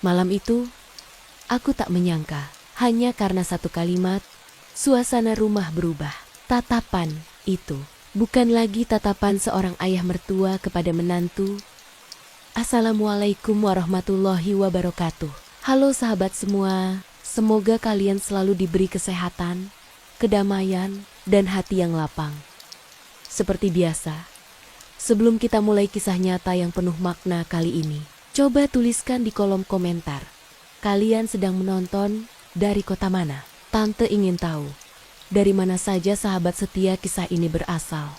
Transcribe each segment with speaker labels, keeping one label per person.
Speaker 1: Malam itu, aku tak menyangka, hanya karena satu kalimat, suasana rumah berubah. Tatapan itu bukan lagi tatapan seorang ayah mertua kepada menantu. Assalamualaikum warahmatullahi wabarakatuh. Halo sahabat semua, semoga kalian selalu diberi kesehatan, kedamaian, dan hati yang lapang. Seperti biasa, sebelum kita mulai kisah nyata yang penuh makna kali ini, coba tuliskan di kolom komentar, kalian sedang menonton dari kota mana? Tante ingin tahu, dari mana saja sahabat setia kisah ini berasal.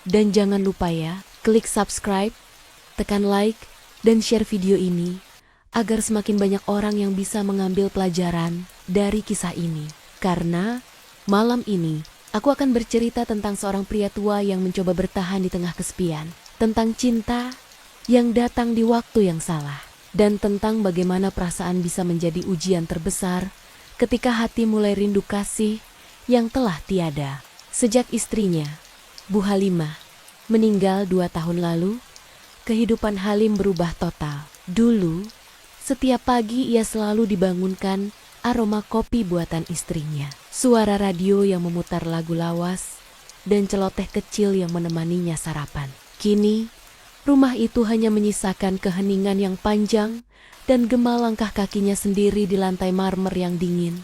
Speaker 1: Dan jangan lupa ya, klik subscribe, tekan like, dan share video ini, agar semakin banyak orang yang bisa mengambil pelajaran dari kisah ini. Karena malam ini, aku akan bercerita tentang seorang pria tua yang mencoba bertahan di tengah kesepian, tentang cinta yang datang di waktu yang salah, dan tentang bagaimana perasaan bisa menjadi ujian terbesar ketika hati mulai rindu kasih yang telah tiada. Sejak istrinya, Bu Halimah, meninggal 2 tahun lalu, kehidupan Halim berubah total. Dulu, setiap pagi ia selalu dibangunkan aroma kopi buatan istrinya, suara radio yang memutar lagu lawas, dan celoteh kecil yang menemaninya sarapan. Kini, rumah itu hanya menyisakan keheningan yang panjang dan gema langkah kakinya sendiri di lantai marmer yang dingin.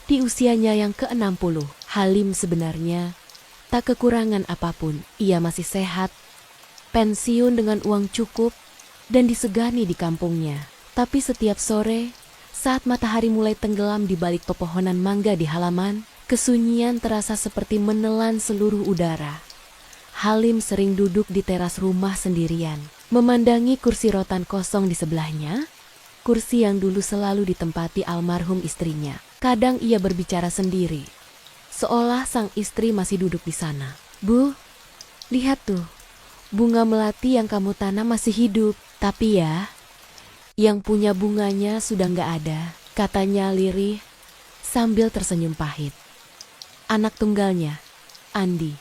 Speaker 1: Di usianya yang ke-60, Halim sebenarnya tak kekurangan apapun. Ia masih sehat, pensiun dengan uang cukup, dan disegani di kampungnya. Tapi setiap sore, saat matahari mulai tenggelam di balik pepohonan mangga di halaman, kesunyian terasa seperti menelan seluruh udara. Halim sering duduk di teras rumah sendirian, memandangi kursi rotan kosong di sebelahnya, kursi yang dulu selalu ditempati almarhum istrinya. Kadang ia berbicara sendiri, seolah sang istri masih duduk di sana. Bu, lihat tuh, bunga melati yang kamu tanam masih hidup. Tapi ya, yang punya bunganya sudah nggak ada, katanya lirih sambil tersenyum pahit. Anak tunggalnya, Andi,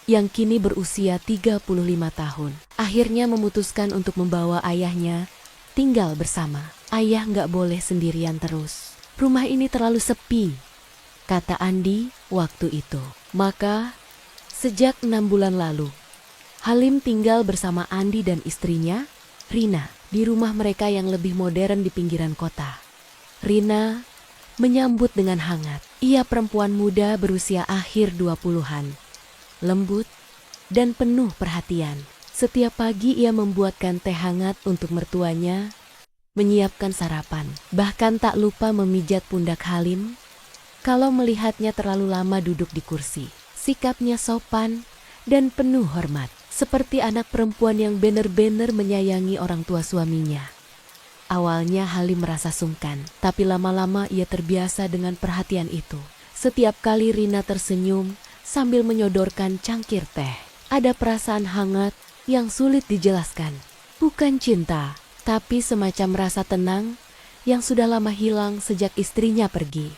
Speaker 1: yang kini berusia 35 tahun, akhirnya memutuskan untuk membawa ayahnya tinggal bersama. Ayah nggak boleh sendirian terus. Rumah ini terlalu sepi, kata Andi waktu itu. Maka, sejak 6 bulan lalu, Halim tinggal bersama Andi dan istrinya, Rina, di rumah mereka yang lebih modern di pinggiran kota. Rina menyambut dengan hangat. Ia perempuan muda berusia akhir 20-an, lembut dan penuh perhatian. Setiap pagi ia membuatkan teh hangat untuk mertuanya, menyiapkan sarapan, bahkan tak lupa memijat pundak Halim kalau melihatnya terlalu lama duduk di kursi. Sikapnya sopan dan penuh hormat, seperti anak perempuan yang benar-benar menyayangi orang tua suaminya. Awalnya Halim merasa sungkan, tapi lama-lama ia terbiasa dengan perhatian itu. Setiap kali Rina tersenyum sambil menyodorkan cangkir teh, ada perasaan hangat yang sulit dijelaskan. Bukan cinta, tapi semacam rasa tenang yang sudah lama hilang sejak istrinya pergi.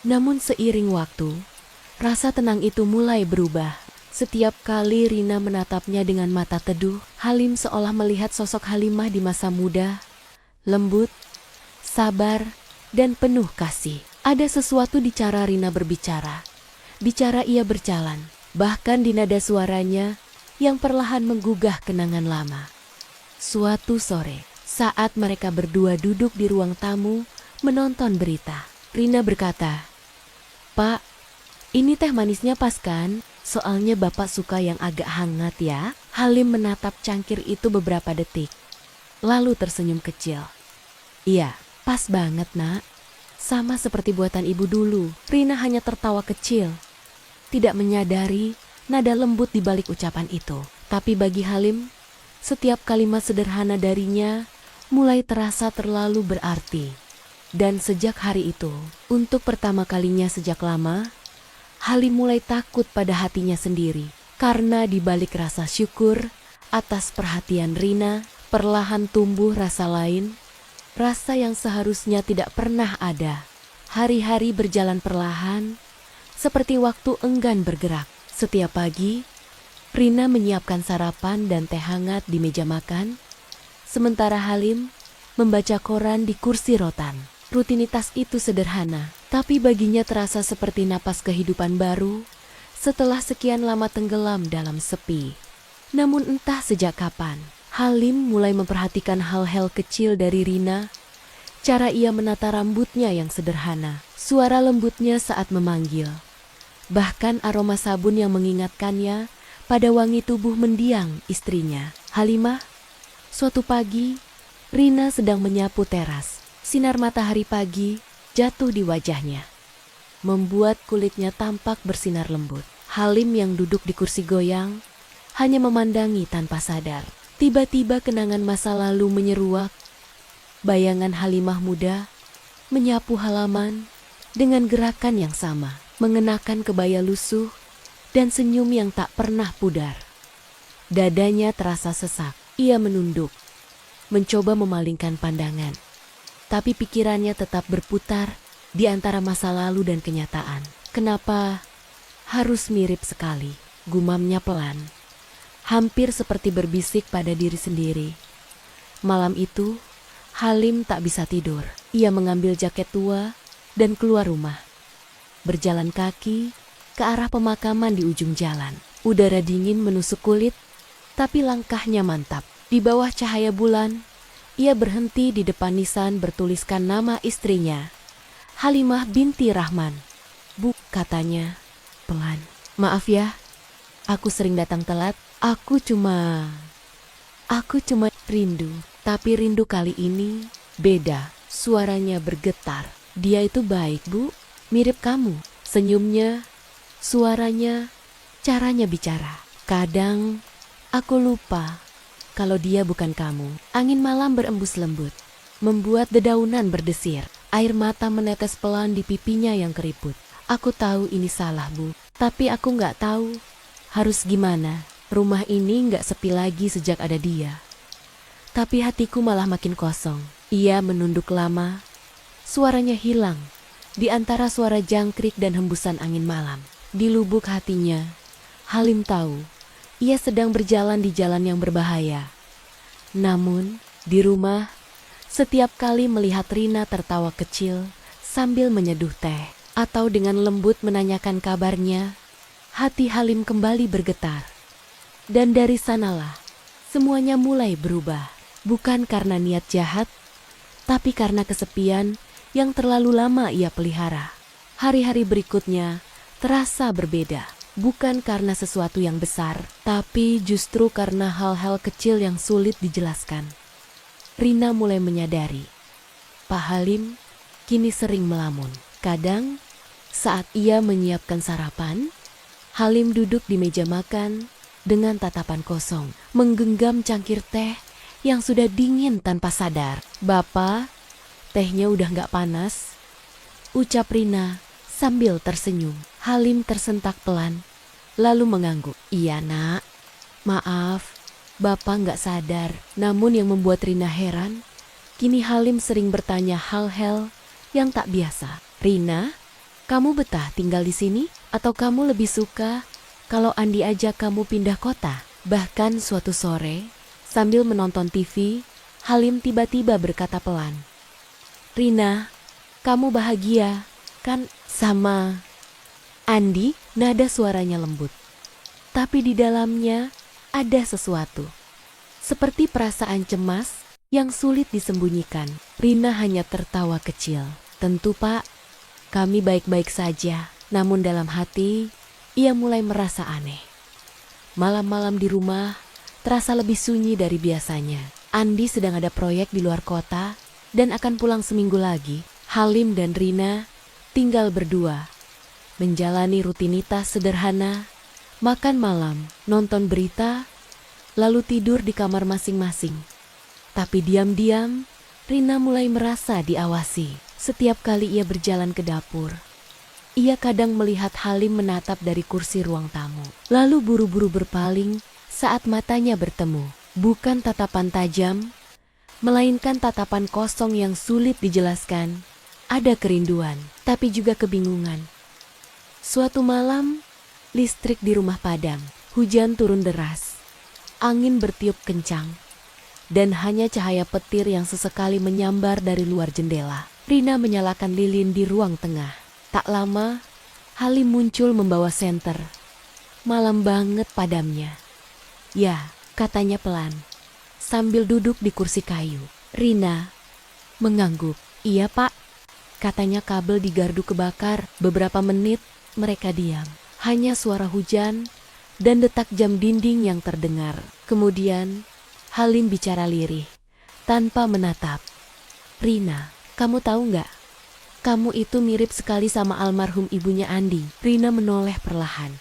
Speaker 1: Namun seiring waktu, rasa tenang itu mulai berubah. Setiap kali Rina menatapnya dengan mata teduh, Halim seolah melihat sosok Halimah di masa muda, lembut, sabar, dan penuh kasih. Ada sesuatu di cara Rina berbicara, di cara ia berjalan, bahkan di nada suaranya yang perlahan menggugah kenangan lama. Suatu sore, saat mereka berdua duduk di ruang tamu menonton berita, Rina berkata, "Pak, ini teh manisnya pas kan? Soalnya Bapak suka yang agak hangat ya." Halim menatap cangkir itu beberapa detik, lalu tersenyum kecil. "Iya, pas banget nak. Sama seperti buatan ibu dulu." Rina hanya tertawa kecil, tidak menyadari nada lembut di balik ucapan itu. Tapi bagi Halim, setiap kalimat sederhana darinya mulai terasa terlalu berarti. Dan sejak hari itu, untuk pertama kalinya sejak lama, Halim mulai takut pada hatinya sendiri. Karena di balik rasa syukur atas perhatian Rina, perlahan tumbuh rasa lain, rasa yang seharusnya tidak pernah ada. Hari-hari berjalan perlahan, seperti waktu enggan bergerak. Setiap pagi, Rina menyiapkan sarapan dan teh hangat di meja makan, sementara Halim membaca koran di kursi rotan. Rutinitas itu sederhana, tapi baginya terasa seperti napas kehidupan baru setelah sekian lama tenggelam dalam sepi. Namun entah sejak kapan, Halim mulai memperhatikan hal-hal kecil dari Rina. Cara ia menata rambutnya yang sederhana, suara lembutnya saat memanggil, bahkan aroma sabun yang mengingatkannya pada wangi tubuh mendiang istrinya. Halimah. Suatu pagi, Rina sedang menyapu teras. Sinar matahari pagi jatuh di wajahnya, membuat kulitnya tampak bersinar lembut. Halim yang duduk di kursi goyang hanya memandangi tanpa sadar. Tiba-tiba kenangan masa lalu menyeruak. Bayangan Halimah muda menyapu halaman dengan gerakan yang sama, mengenakan kebaya lusuh dan senyum yang tak pernah pudar. Dadanya terasa sesak. Ia menunduk, mencoba memalingkan pandangan, tapi pikirannya tetap berputar di antara masa lalu dan kenyataan. Kenapa harus mirip sekali? Gumamnya pelan, hampir seperti berbisik pada diri sendiri. Malam itu, Halim tak bisa tidur. Ia mengambil jaket tua dan keluar rumah. Berjalan kaki ke arah pemakaman di ujung jalan. Udara dingin menusuk kulit, tapi langkahnya mantap. Di bawah cahaya bulan, ia berhenti di depan nisan bertuliskan nama istrinya, Halimah binti Rahman. "Bu," katanya pelan. "Maaf ya, aku sering datang telat. Aku cuma rindu." Tapi rindu kali ini beda. Suaranya bergetar. "Dia itu baik, Bu. Mirip kamu." Senyumnya, suaranya, caranya bicara. "Kadang aku lupa kalau dia bukan kamu." Angin malam berembus lembut, membuat dedaunan berdesir. Air mata menetes pelan di pipinya yang keriput. "Aku tahu ini salah, Bu. Tapi aku nggak tahu harus gimana. Rumah ini nggak sepi lagi sejak ada dia. Tapi hatiku malah makin kosong." Ia menunduk lama. Suaranya hilang di antara suara jangkrik dan hembusan angin malam. Di lubuk hatinya, Halim tahu ia sedang berjalan di jalan yang berbahaya. Namun, di rumah, setiap kali melihat Rina tertawa kecil sambil menyeduh teh, atau dengan lembut menanyakan kabarnya, hati Halim kembali bergetar. Dan dari sanalah, semuanya mulai berubah. Bukan karena niat jahat, tapi karena kesepian yang terlalu lama ia pelihara. Hari-hari berikutnya terasa berbeda. Bukan karena sesuatu yang besar, tapi justru karena hal-hal kecil yang sulit dijelaskan. Rina mulai menyadari, Pak Halim kini sering melamun. Kadang, saat ia menyiapkan sarapan, Halim duduk di meja makan dengan tatapan kosong, menggenggam cangkir teh yang sudah dingin tanpa sadar. "Bapak, tehnya udah nggak panas," ucap Rina sambil tersenyum. Halim tersentak pelan, lalu mengangguk. "Iya, Nak. Maaf, Bapak nggak sadar." Namun yang membuat Rina heran, kini Halim sering bertanya hal-hal yang tak biasa. "Rina, kamu betah tinggal di sini? Atau kamu lebih suka kalau Andi ajak kamu pindah kota?" Bahkan suatu sore, sambil menonton TV, Halim tiba-tiba berkata pelan, "Rina, kamu bahagia kan sama Andi?" Nada suaranya lembut, tapi di dalamnya ada sesuatu, seperti perasaan cemas yang sulit disembunyikan. Rina hanya tertawa kecil. "Tentu, Pak, kami baik-baik saja." Namun dalam hati, ia mulai merasa aneh. Malam-malam di rumah terasa lebih sunyi dari biasanya. Andi sedang ada proyek di luar kota dan akan pulang seminggu lagi. Halim dan Rina tinggal berdua, menjalani rutinitas sederhana, makan malam, nonton berita, lalu tidur di kamar masing-masing. Tapi diam-diam, Rina mulai merasa diawasi. Setiap kali ia berjalan ke dapur, ia kadang melihat Halim menatap dari kursi ruang tamu, lalu buru-buru berpaling saat matanya bertemu. Bukan tatapan tajam, melainkan tatapan kosong yang sulit dijelaskan. Ada kerinduan, tapi juga kebingungan. Suatu malam, listrik di rumah padam. Hujan turun deras. Angin bertiup kencang. dan hanya cahaya petir yang sesekali menyambar dari luar jendela. Rina menyalakan lilin di ruang tengah. Tak lama, Halim muncul membawa senter. Malam banget padamnya. Ya, katanya pelan, sambil duduk di kursi kayu. Rina mengangguk. Iya pak, katanya kabel di gardu kebakar. Beberapa menit mereka diam. Hanya suara hujan dan detak jam dinding yang terdengar. Kemudian Halim bicara lirih, tanpa menatap. Rina, kamu tahu nggak? Kamu itu mirip sekali sama almarhum ibunya Andi. Rina menoleh perlahan,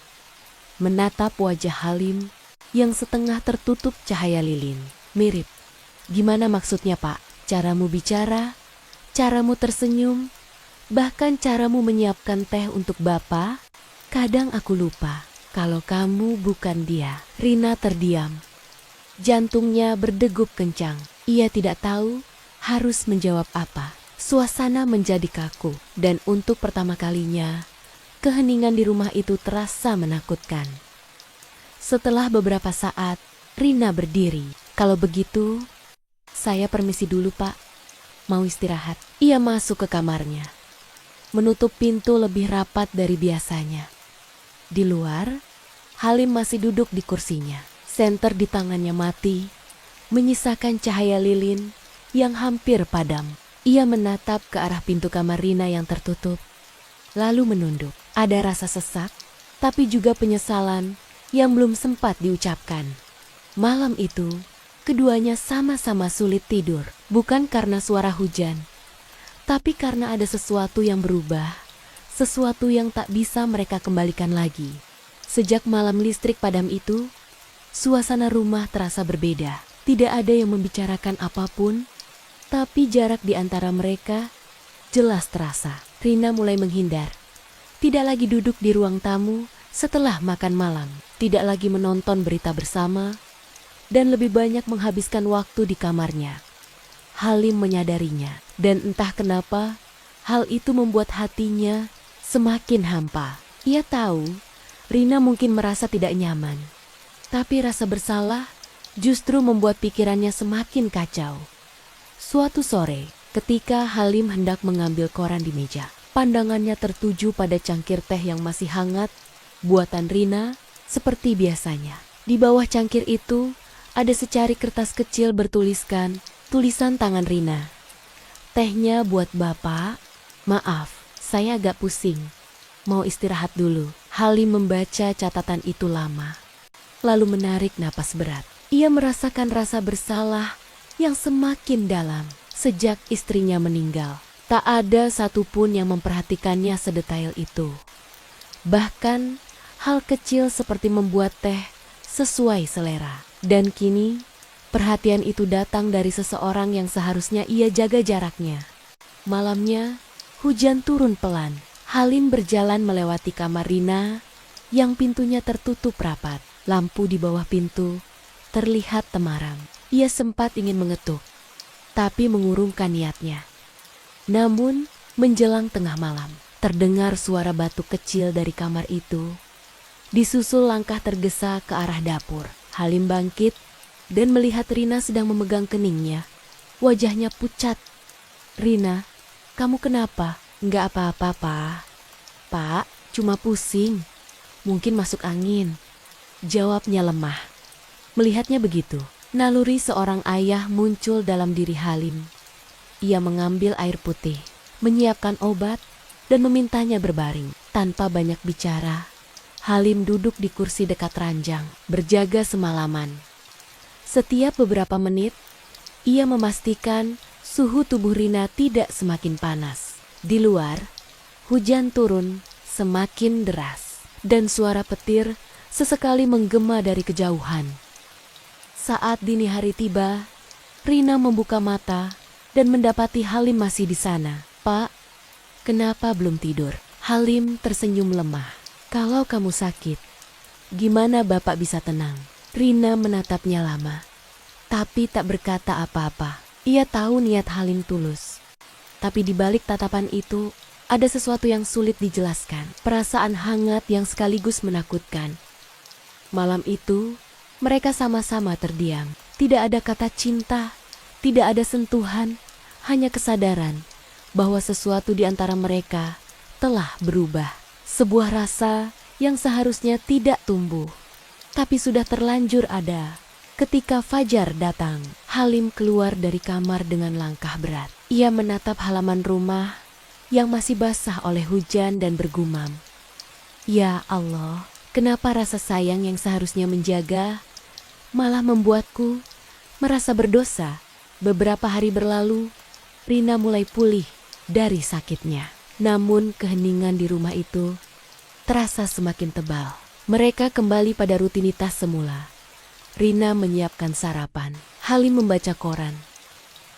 Speaker 1: menatap wajah Halim yang setengah tertutup cahaya lilin. Mirip? Gimana maksudnya pak? Caramu bicara, caramu tersenyum, bahkan caramu menyiapkan teh untuk bapak. Kadang aku lupa kalau kamu bukan dia. Rina terdiam. Jantungnya berdegup kencang. Ia tidak tahu harus menjawab apa. Suasana menjadi kaku, dan untuk pertama kalinya, keheningan di rumah itu terasa menakutkan. Setelah beberapa saat, Rina berdiri. Kalau begitu, saya permisi dulu pak. Mau istirahat. Ia masuk ke kamarnya, menutup pintu lebih rapat dari biasanya. Di luar, Halim masih duduk di kursinya. Senter di tangannya mati, menyisakan cahaya lilin yang hampir padam. Ia menatap ke arah pintu kamar Rina yang tertutup, lalu menunduk. Ada rasa sesak, tapi juga penyesalan yang belum sempat diucapkan. Malam itu, keduanya sama-sama sulit tidur. Bukan karena suara hujan, tapi karena ada sesuatu yang berubah, sesuatu yang tak bisa mereka kembalikan lagi. Sejak malam listrik padam itu, suasana rumah terasa berbeda. Tidak ada yang membicarakan apapun, tapi jarak di antara mereka jelas terasa. Rina mulai menghindar. Tidak lagi duduk di ruang tamu setelah makan malam. Tidak lagi menonton berita bersama, dan lebih banyak menghabiskan waktu di kamarnya. Halim menyadarinya, dan entah kenapa, hal itu membuat hatinya semakin hampa. Ia tahu Rina mungkin merasa tidak nyaman, tapi rasa bersalah justru membuat pikirannya semakin kacau. Suatu sore, ketika Halim hendak mengambil koran di meja, pandangannya tertuju pada cangkir teh yang masih hangat, buatan Rina, seperti biasanya. Di bawah cangkir itu, ada secari kertas kecil bertuliskan tulisan tangan Rina. Tehnya buat bapak. Maaf, saya agak pusing. Mau istirahat dulu. Halim membaca catatan itu lama, lalu menarik napas berat. Ia merasakan rasa bersalah yang semakin dalam sejak istrinya meninggal. Tak ada satupun yang memperhatikannya sedetail itu. Bahkan hal kecil seperti membuat teh sesuai selera. Dan kini, perhatian itu datang dari seseorang yang seharusnya ia jaga jaraknya. Malamnya, hujan turun pelan. Halim berjalan melewati kamar Rina yang pintunya tertutup rapat. Lampu di bawah pintu terlihat temaram. Ia sempat ingin mengetuk, tapi mengurungkan niatnya. Namun, menjelang tengah malam, terdengar suara batuk kecil dari kamar itu. Disusul langkah tergesa ke arah dapur. Halim bangkit dan melihat Rina sedang memegang keningnya. Wajahnya pucat. Rina, kamu kenapa? Enggak apa-apa, Pak. Pak, cuma pusing. Mungkin masuk angin. Jawabnya lemah. Melihatnya begitu, naluri seorang ayah muncul dalam diri Halim. Ia mengambil air putih, menyiapkan obat, dan memintanya berbaring. Tanpa banyak bicara, Halim duduk di kursi dekat ranjang, berjaga semalaman. Setiap beberapa menit, ia memastikan suhu tubuh Rina tidak semakin panas. Di luar, hujan turun semakin deras, dan suara petir sesekali menggema dari kejauhan. Saat dini hari tiba, Rina membuka mata dan mendapati Halim masih di sana. Pak, kenapa belum tidur? Halim tersenyum lemah. Kalau kamu sakit, gimana Bapak bisa tenang? Rina menatapnya lama, tapi tak berkata apa-apa. Ia tahu niat Halim tulus. Tapi di balik tatapan itu, ada sesuatu yang sulit dijelaskan. Perasaan hangat yang sekaligus menakutkan. Malam itu, mereka sama-sama terdiam. Tidak ada kata cinta, tidak ada sentuhan, hanya kesadaran bahwa sesuatu di antara mereka telah berubah. Sebuah rasa yang seharusnya tidak tumbuh, tapi sudah terlanjur ada. Ketika fajar datang, Halim keluar dari kamar dengan langkah berat. Ia menatap halaman rumah yang masih basah oleh hujan dan bergumam, "Ya Allah, kenapa rasa sayang yang seharusnya menjaga malah membuatku merasa berdosa?" Beberapa hari berlalu, Rina mulai pulih dari sakitnya. Namun keheningan di rumah itu terasa semakin tebal. Mereka kembali pada rutinitas semula. Rina menyiapkan sarapan, Halim membaca koran.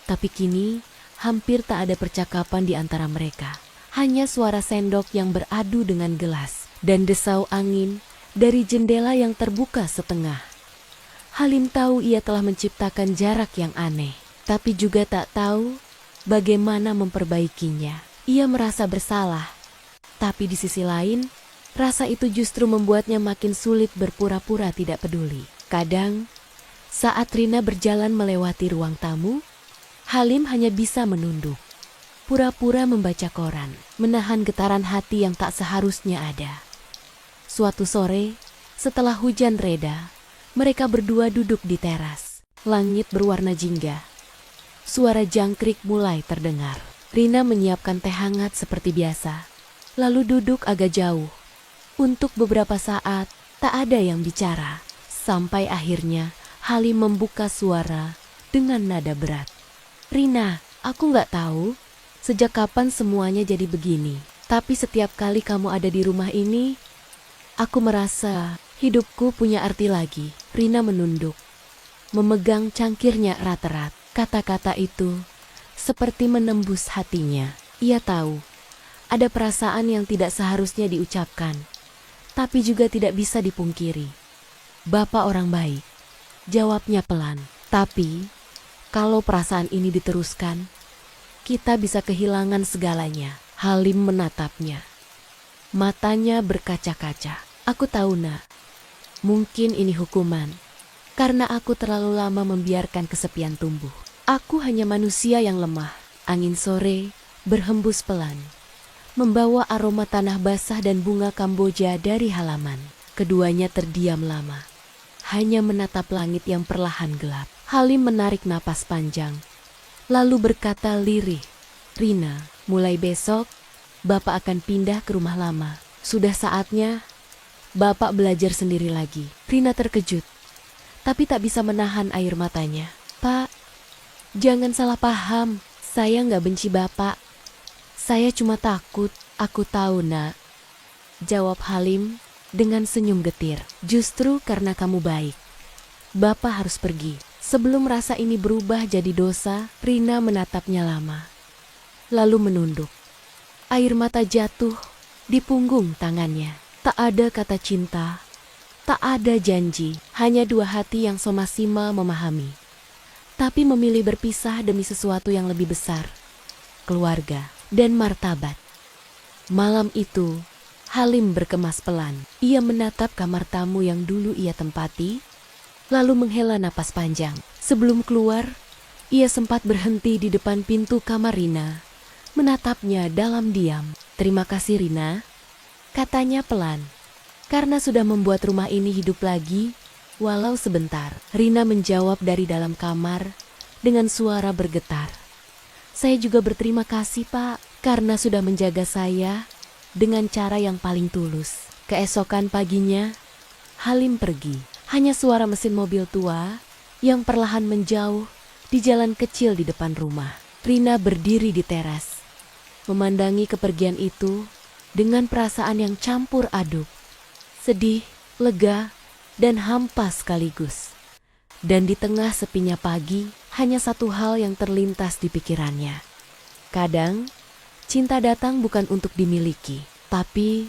Speaker 1: Tapi kini hampir tak ada percakapan di antara mereka. Hanya suara sendok yang beradu dengan gelas dan desau angin dari jendela yang terbuka setengah. Halim tahu ia telah menciptakan jarak yang aneh, tapi juga tak tahu bagaimana memperbaikinya. Ia merasa bersalah, tapi di sisi lain, rasa itu justru membuatnya makin sulit berpura-pura tidak peduli. Kadang, saat Rina berjalan melewati ruang tamu, Halim hanya bisa menunduk, pura-pura membaca koran, menahan getaran hati yang tak seharusnya ada. Suatu sore, setelah hujan reda, mereka berdua duduk di teras. Langit berwarna jingga. Suara jangkrik mulai terdengar. Rina menyiapkan teh hangat seperti biasa, lalu duduk agak jauh. Untuk beberapa saat, tak ada yang bicara. Sampai akhirnya, Halim membuka suara dengan nada berat. "Rina, aku nggak tahu sejak kapan semuanya jadi begini. Tapi setiap kali kamu ada di rumah ini, aku merasa hidupku punya arti lagi." Rina menunduk, memegang cangkirnya erat-erat. Kata-kata itu seperti menembus hatinya. Ia tahu ada perasaan yang tidak seharusnya diucapkan, tapi juga tidak bisa dipungkiri. "Bapak orang baik," jawabnya pelan. "Tapi kalau perasaan ini diteruskan, kita bisa kehilangan segalanya." Halim menatapnya. Matanya berkaca-kaca. "Aku tahu, Nak. Mungkin ini hukuman, karena aku terlalu lama membiarkan kesepian tumbuh. Aku hanya manusia yang lemah." Angin sore berhembus pelan, membawa aroma tanah basah dan bunga Kamboja dari halaman. Keduanya terdiam lama, hanya menatap langit yang perlahan gelap. Halim menarik napas panjang, lalu berkata lirih, "Rina, mulai besok, Bapak akan pindah ke rumah lama. Sudah saatnya Bapak belajar sendiri lagi." Rina terkejut, tapi tak bisa menahan air matanya. "Pak, jangan salah paham. Saya nggak benci Bapak. Saya cuma takut." "Aku tahu, Nak," jawab Halim dengan senyum getir. "Justru karena kamu baik, Bapak harus pergi." Sebelum rasa ini berubah jadi dosa, Rina menatapnya lama, lalu menunduk. Air mata jatuh di punggung tangannya. Tak ada kata cinta, tak ada janji, hanya dua hati yang sama-sama memahami, tapi memilih berpisah demi sesuatu yang lebih besar, keluarga dan martabat. Malam itu, Halim berkemas pelan. Ia menatap kamar tamu yang dulu ia tempati, lalu menghela napas panjang. Sebelum keluar, ia sempat berhenti di depan pintu kamar Rina, menatapnya dalam diam. "Terima kasih, Rina," katanya pelan, "karena sudah membuat rumah ini hidup lagi, walau sebentar." Rina menjawab dari dalam kamar dengan suara bergetar, "Saya juga berterima kasih, Pak, karena sudah menjaga saya dengan cara yang paling tulus." Keesokan paginya, Halim pergi. Hanya suara mesin mobil tua yang perlahan menjauh di jalan kecil di depan rumah. Rina berdiri di teras, memandangi kepergian itu dengan perasaan yang campur aduk, sedih, lega, dan hampa sekaligus. Dan di tengah sepinya pagi, hanya satu hal yang terlintas di pikirannya. Kadang, cinta datang bukan untuk dimiliki, tapi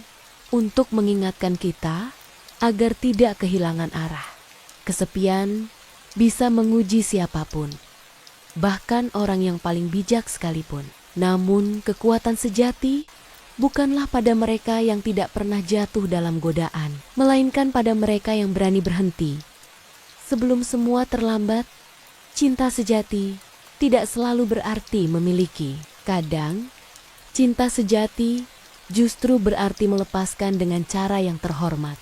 Speaker 1: untuk mengingatkan kita agar tidak kehilangan arah. Kesepian bisa menguji siapapun, bahkan orang yang paling bijak sekalipun. Namun kekuatan sejati bukanlah pada mereka yang tidak pernah jatuh dalam godaan, melainkan pada mereka yang berani berhenti sebelum semua terlambat Cinta sejati tidak selalu berarti memiliki. Kadang, cinta sejati justru berarti melepaskan dengan cara yang terhormat.